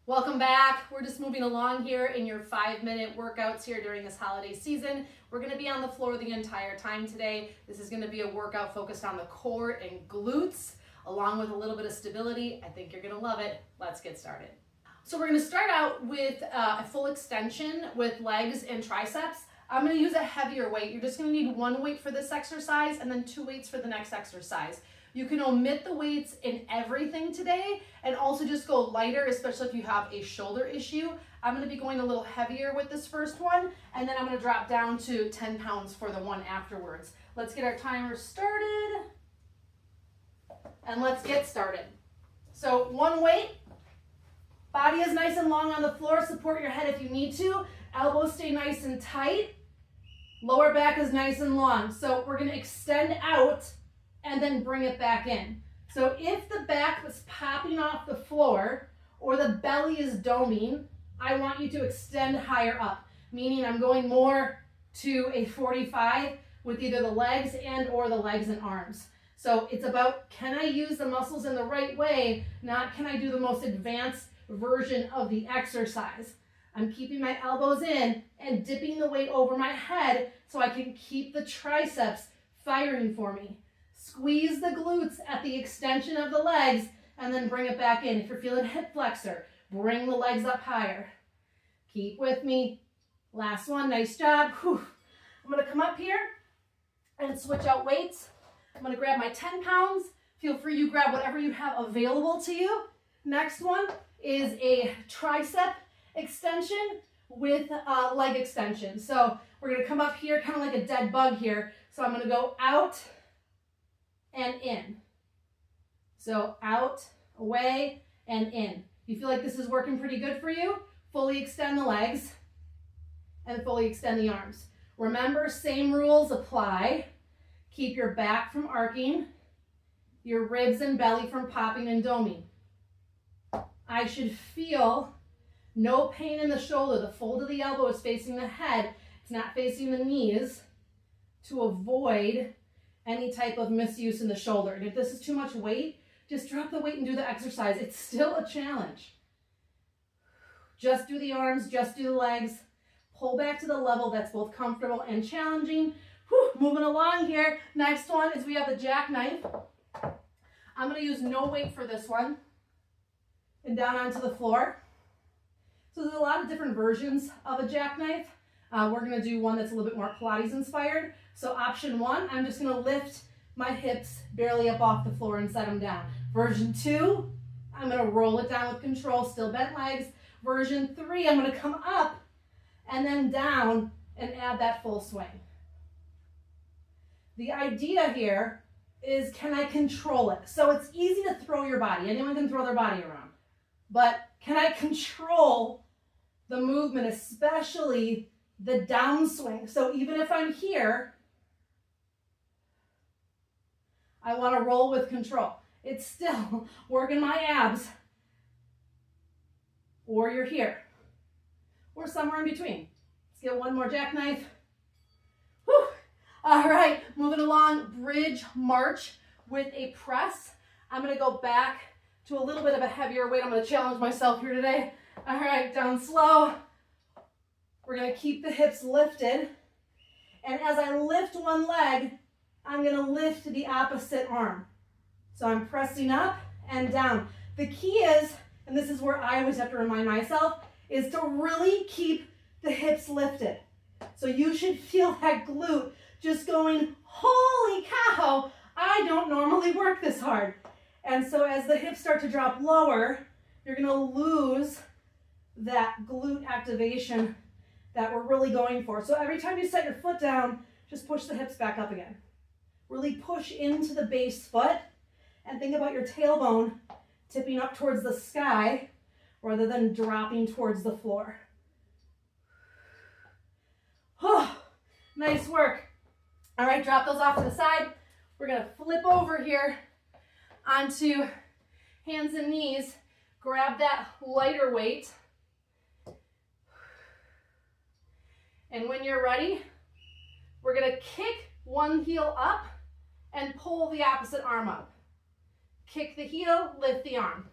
Welcome back. We're just moving along here in your 5-minute workouts here during this holiday season. We're going to be on the floor the entire time today. This is going to be a workout focused on the core and glutes, along with a little bit of stability. I think you're going to love it. Let's get started. So we're going to start out with a full extension with legs and triceps. I'm going to use a heavier weight. You're just going to need one weight for this exercise and then 2 weights for the next exercise. You can omit the weights in everything today and also just go lighter, especially if you have a shoulder issue. I'm going to be going a little heavier with this first one, and then I'm going to drop down to 10 pounds for the one afterwards. Let's get our timer started, and let's get started. So one weight, body is nice and long on the floor. Support your head if you need to. Elbows stay nice and tight. Lower back is nice and long. So we're going to extend out and then bring it back in. So if the back was popping off the floor or the belly is doming, I want you to extend higher up, meaning I'm going more to a 45 with either the legs and or the legs and arms. So it's about, can I use the muscles in the right way, not can I do the most advanced version of the exercise. I'm keeping my elbows in and dipping the weight over my head so I can keep the triceps firing for me. Squeeze the glutes at the extension of the legs and then bring it back in. If you're feeling hip flexor, bring the legs up higher. Keep with me. Last one, nice job. Whew. I'm gonna come up here and switch out weights. I'm gonna grab my 10 pounds. Feel free, you grab whatever you have available to you. Next one is a tricep extension with leg extension. So we're gonna come up here, kind of like a dead bug here. So I'm gonna go out and in. So out, away, and in. You feel like this is working pretty good for you? Fully extend the legs and fully extend the arms. Remember, same rules apply. Keep your back from arcing, your ribs and belly from popping and doming. I should feel no pain in the shoulder. The fold of the elbow is facing the head. It's not facing the knees to avoid any type of misuse in the shoulder. And if this is too much weight, just drop the weight and do the exercise. It's still a challenge. Just do the arms, just do the legs. Pull back to the level that's both comfortable and challenging. Whew, moving along here. Next one is we have the jackknife. I'm going to use no weight for this one. And down onto the floor. So there's a lot of different versions of a jackknife. We're going to do one that's a little bit more Pilates inspired. So option 1, I'm just going to lift my hips barely up off the floor and set them down. Version 2, I'm going to roll it down with control, still bent legs. Version 3, I'm going to come up and then down and add that full swing. The idea here is, can I control it? So it's easy to throw your body. Anyone can throw their body around. But can I control the movement, especially the downswing? So even if I'm here, I want to roll with control. It's still working my abs. Or you're here. Or somewhere in between. Let's get one more jackknife. Whew. All right, moving along, bridge march with a press. I'm going to go back to a little bit of a heavier weight. I'm going to challenge myself here today. All right, down slow. We're going to keep the hips lifted. And as I lift one leg, I'm going to lift the opposite arm. So I'm pressing up and down. The key is, and this is where I always have to remind myself, is to really keep the hips lifted. So you should feel that glute just going, holy cow, I don't normally work this hard. And so as the hips start to drop lower, you're going to lose that glute activation that we're really going for. So every time you set your foot down, just push the hips back up again. Really push into the base foot and think about your tailbone tipping up towards the sky rather than dropping towards the floor. Oh, nice work. All right, drop those off to the side. We're going to flip over here onto hands and knees. Grab that lighter weight. And when you're ready, we're going to kick one heel up and pull the opposite arm up. Kick the heel, lift the arm.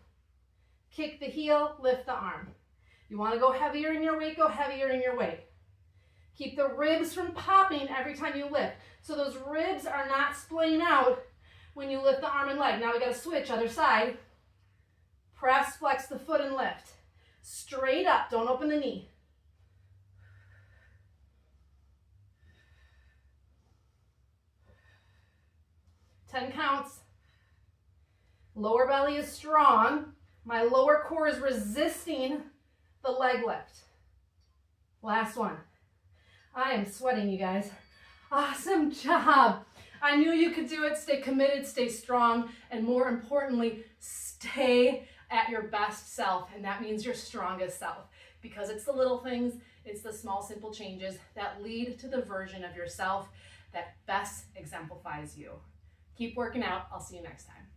Kick the heel, lift the arm. You want to go heavier in your weight, go heavier in your weight. Keep the ribs from popping every time you lift. So those ribs are not splaying out when you lift the arm and leg. Now we got to switch, other side. Press, flex the foot and lift. Straight up, don't open the knee. Ten counts. Lower belly is strong. My lower core is resisting the leg lift. Last one. I am sweating, you guys. Awesome job. I knew you could do it. Stay committed, stay strong, and more importantly, stay at your best self, and that means your strongest self, because it's the little things, it's the small, simple changes that lead to the version of yourself that best exemplifies you. Keep working out. I'll see you next time.